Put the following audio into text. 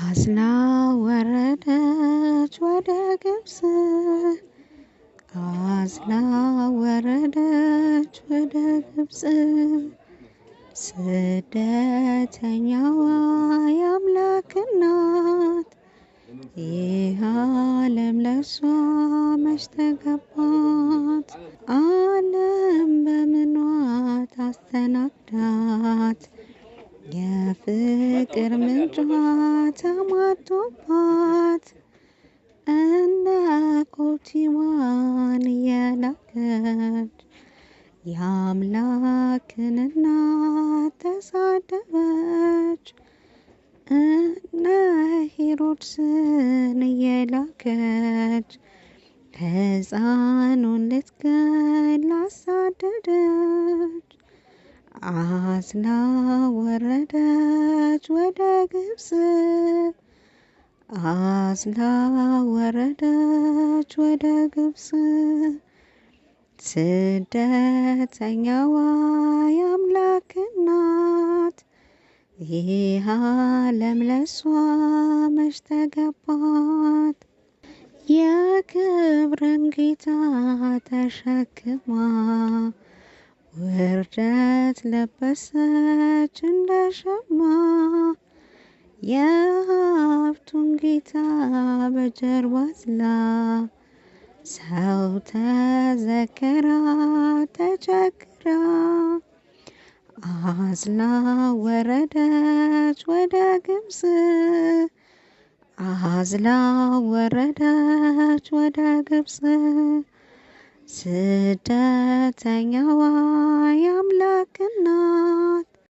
አዝላ ወረደች ወደ ግብጽ አዝላ ወረደች ወደ ግብጽ ስደተኛዋ የአምላክ እናት ይህ ዓለም ለሷ መች ተገባት ዓለም በምኗ ታስተናግዳት የፍቅር ምንጯ ተሟጦባት እነ ኮቲዋን የላከች የአምላክን እናት ተሳደበች እነ ሄሮድስን የላከች ሕፃኑን ልትገል አሳደደች አዝላ ወረደች ወደ ግብጽ አዝላ ወረደች ወደ ግብጽ ስደተኛዋ የአምላክ እናት ይህ ዓለም ለሷ መች ተገባት የክብርን ጌታ ተሸክማ ውርደት ለበሰች እንደ ሸማ የሀብቱን ጌታ በጀርባ አዝላ ሰው ተዘከራ ተቸግራ አዝላ ወረደች ወደ ግብጽ አዝላ ወረደች ወደ ግብጽ ስደተኛዋ የአምላክ እናት